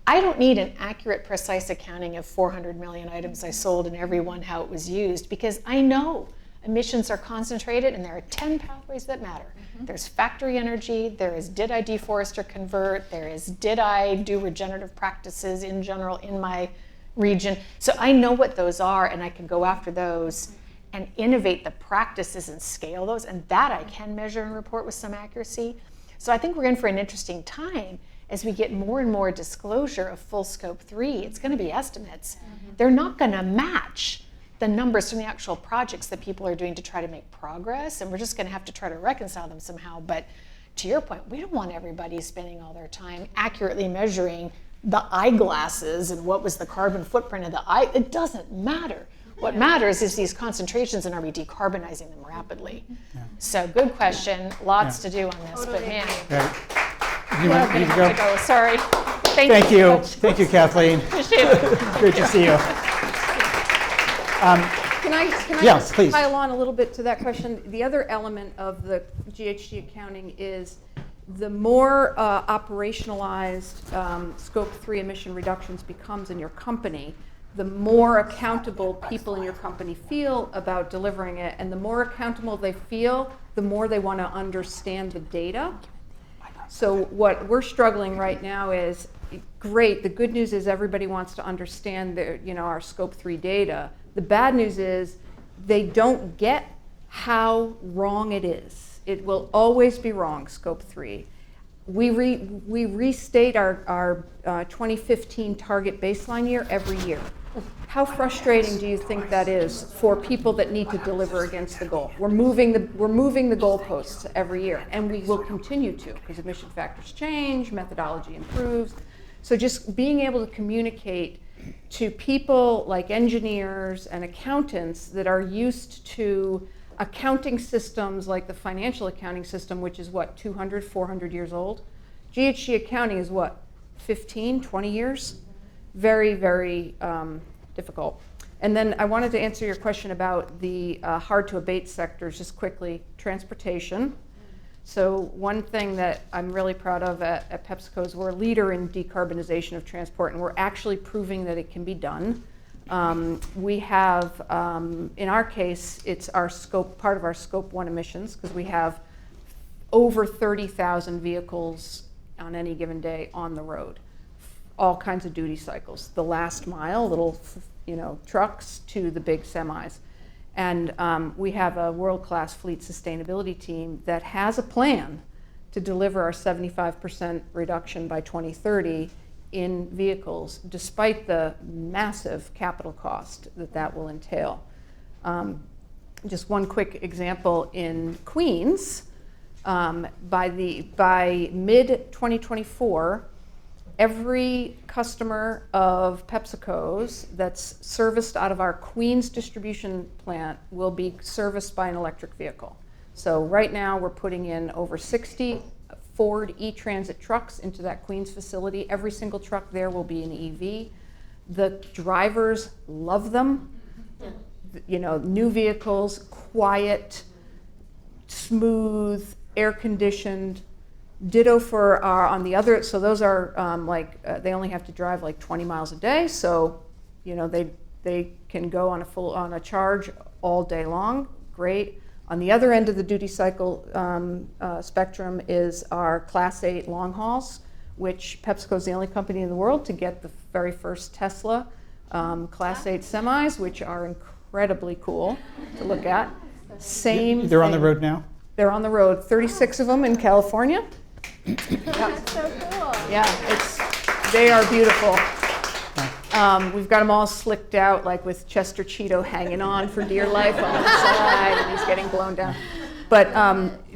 I don't need an accurate, precise accounting of 400 million items I sold and every one how it was used, because I know emissions are concentrated and there are 10 pathways that matter. There's factory energy, there is did I deforest or convert, there is did I do regenerative practices in general in my region. So I know what those are, and I can go after those and innovate the practices and scale those, and that I can measure and report with some accuracy. So I think we're in for an interesting time as we get more and more disclosure of full scope 3, it's going to be estimates. They're not going to match the numbers from the actual projects that people are doing to try to make progress, and we're just going to have to try to reconcile them somehow. But to your point, we don't want everybody spending all their time accurately measuring the eyeglasses and what was the carbon footprint of the eye. It doesn't matter. What matters is these concentrations, and are we decarbonizing them rapidly? So good question, lots to do on this, but man, Right. we're You want gonna me to have go? to go, sorry. Thank so you. much. Thank you, Kathleen. Appreciate it. Great to see you. Can I Yeah, just please. pile on a little bit to that question? The other element of the GHG accounting is the more operationalized Scope 3 emission reductions becomes in your company, the more accountable people in your company feel about delivering it, and the more accountable they feel, the more they want to understand the data. So what we're struggling right now is, great, the good news is everybody wants to understand our Scope 3 data. The bad news is they don't get how wrong it is. It will always be wrong, Scope 3. We restate our 2015 target baseline year every year. How frustrating do you think that is for people that need to deliver against the goal? We're moving the goalposts every year, and we will continue to, because emission factors change, methodology improves. So just being able to communicate to people like engineers and accountants that are used to accounting systems like the financial accounting system, which is what, 200, 400 years old? GHG accounting is what, 15, 20 years? Very, very difficult. And then I wanted to answer your question about the hard to abate sectors just quickly. Transportation. So one thing that I'm really proud of at PepsiCo is we're a leader in decarbonization of transport, and we're actually proving that it can be done. We have, in our case, it's our scope, part of our Scope 1 emissions, because we have over 30,000 vehicles on any given day on the road. All kinds of duty cycles, the last mile, little trucks to the big semis. And we have a world-class fleet sustainability team that has a plan to deliver our 75% reduction by 2030 in vehicles, despite the massive capital cost that will entail. Just one quick example, in Queens, by mid-2024, every customer of PepsiCo's that's serviced out of our Queens distribution plant will be serviced by an electric vehicle. So right now we're putting in over 60 Ford E-Transit trucks into that Queens facility. Every single truck there will be an EV. The drivers love them. New vehicles, quiet, smooth, air-conditioned. Ditto for our, on the other, so those are they only have to drive like 20 miles a day, so they can go on a charge all day long. Great. On the other end of the duty cycle spectrum is our Class 8 long hauls, which PepsiCo is the only company in the world to get the very first Tesla Class 8 semis, which are incredibly cool to look at. Same. They're on the thing. road now? They're on the road. 36 of them in California. That's so cool. Yeah, they are beautiful. We've got them all slicked out, like with Chester Cheeto hanging on for dear life on the side, and he's getting blown down. But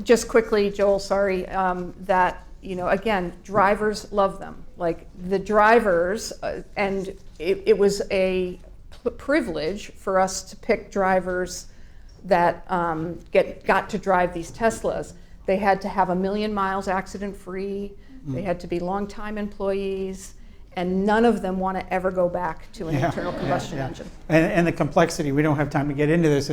just quickly, Joel, sorry, that, again, drivers love them. Like the drivers, and it was a privilege for us to pick drivers that got to drive these Teslas. They had to have 1 million miles accident-free. They had to be long-time employees, and none of them want to ever go back to an internal combustion engine. And the complexity, we don't have time to get into this,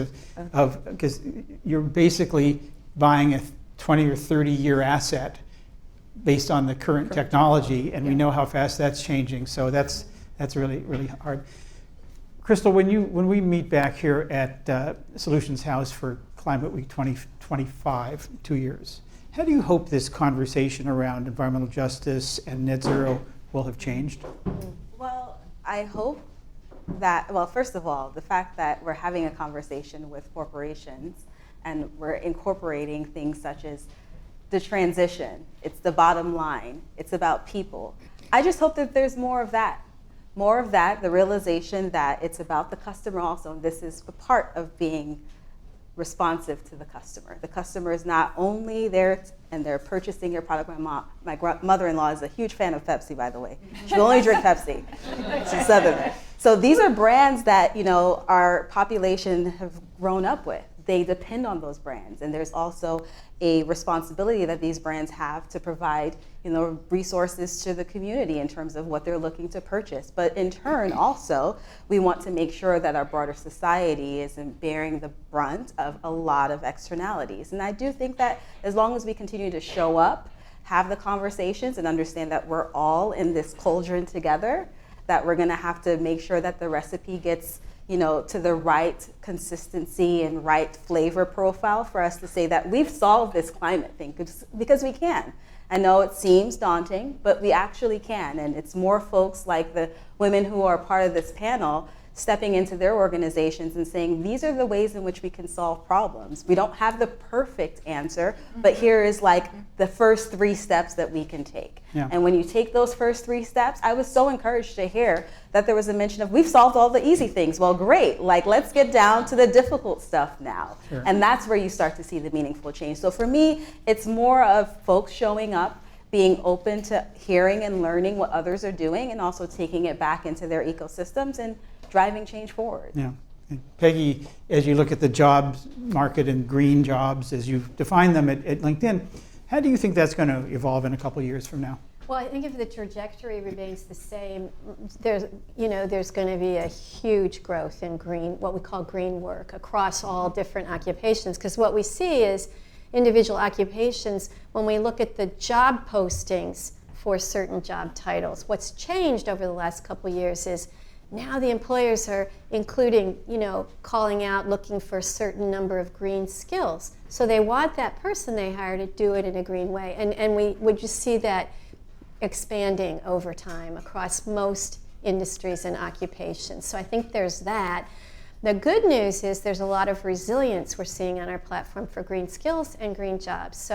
because you're basically buying a 20 or 30 year asset based on the current technology, and we know how fast that's changing, so that's really, really hard. Crystal, when we meet back here at Solutions House for Climate Week 2025, 2 years, how do you hope this conversation around environmental justice and net zero will have changed? Well, I hope that, first of all, the fact that we're having a conversation with corporations and we're incorporating things such as the transition. It's the bottom line. It's about people. I just hope that there's more of that. More of that, the realization that it's about the customer also, and this is a part of being responsive to the customer. The customer is not only there and they're purchasing your product. My mother-in-law is a huge fan of Pepsi, by the way. She'll only drink Pepsi. She's Southerner. So these are brands that, you know, our population have grown up with. They depend on those brands, and there's also a responsibility that these brands have to provide, you know, resources to the community in terms of what they're looking to purchase. But in turn, also, we want to make sure that our broader society isn't bearing the brunt of a lot of externalities. And I do think that as long as we continue to show up, have the conversations, and understand that we're all in this cauldron together, that we're going to have to make sure that the recipe gets, you know, to the right consistency and right flavor profile for us to say that we've solved this climate thing, because we can. I know it seems daunting, but we actually can. And it's more folks like the women who are part of this panel stepping into their organizations and saying, these are the ways in which we can solve problems. We don't have the perfect answer, but here is like the first 3 steps that we can take. Yeah. And when you take those first 3 steps, I was so encouraged to hear that there was a mention of, we've solved all the easy things. Well, great, like let's get down to the difficult stuff now. Sure. And that's where you start to see the meaningful change. So for me, it's more of folks showing up, being open to hearing and learning what others are doing, and also taking it back into their ecosystems and driving change forward. Yeah. And Peggy, as you look at the jobs market and green jobs, as you define them at LinkedIn, how do you think that's going to evolve in a couple of years from now? Well, I think if the trajectory remains the same, there's going to be a huge growth in green, what we call green work, across all different occupations. Because what we see is individual occupations, when we look at the job postings for certain job titles, what's changed over the last couple of years is now the employers are including, you know, calling out, looking for a certain number of green skills. So they want that person they hire to do it in a green way. And we would just see that expanding over time across most industries and occupations. So I think there's that. The good news is there's a lot of resilience we're seeing on our platform for green skills and green jobs.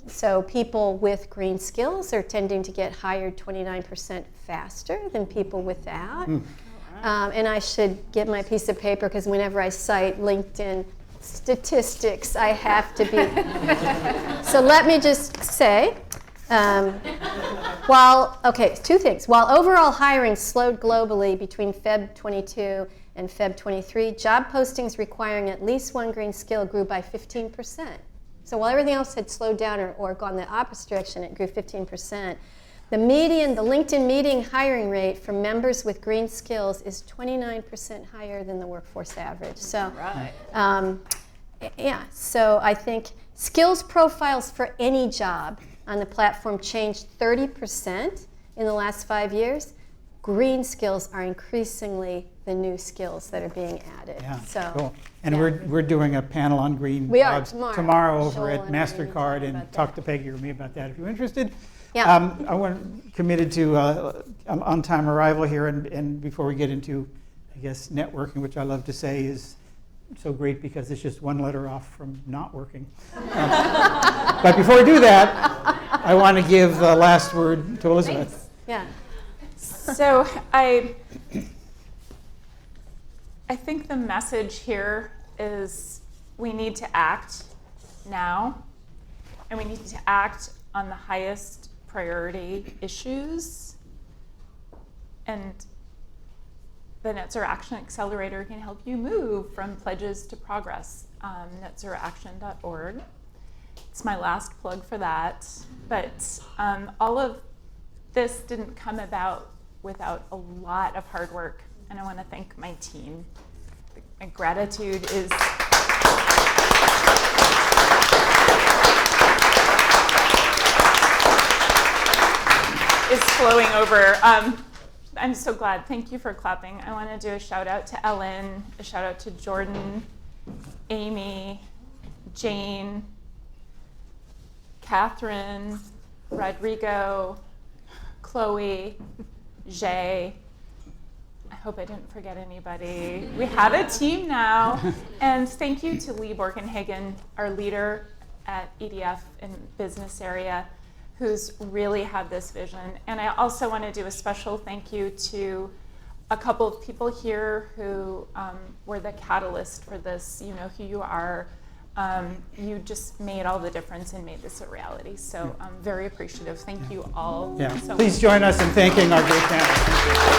So people with green skills are tending to get hired 29% faster than people without. And I should get my piece of paper, because whenever I cite LinkedIn statistics, I have to be. So let me just say, 2 things. While overall hiring slowed globally between Feb 22 and Feb 23, job postings requiring at least 1 green skill grew by 15%. So while everything else had slowed down or gone the opposite direction, it grew 15%. The LinkedIn median hiring rate for members with green skills is 29% higher than the workforce average. So, so I think skills profiles for any job on the platform changed 30% in the last 5 years. Green skills are increasingly the new skills that are being added. Yeah, so, cool. And we're doing a panel on green We are, jobs tomorrow. over Joel at and I are gonna MasterCard, talk and about talk that. to Peggy or me about that if you're interested. Yeah. I want committed to on-time arrival here, and before we get into, I guess, networking, which I love to say is so great because it's just one letter off from not working. But before we do that, I want to give the last word to Elizabeth. Thanks. Yeah. So I think the message here is we need to act now, and we need to act on the highest priority issues. And the Net Zero Action Accelerator can help you move from pledges to progress. netzerooaction.org. It's my last plug for that. But all of this didn't come about without a lot of hard work, and I want to thank my team. My gratitude is flowing over. I'm so glad. Thank you for clapping. I want to do a shout out to Ellen, a shout out to Jordan, Amy, Jane, Catherine, Rodrigo, Chloe, Jay. I hope I didn't forget anybody. We have a team now. And thank you to Lee Borkenhagen, our leader. at EDF in business area who's really had this vision. And I also want to do a special thank you to a couple of people here who were the catalyst for this. You know who you are. You just made all the difference and made this a reality. So I'm very appreciative. Thank you all Yeah. so Please much. join us in thanking our great panel.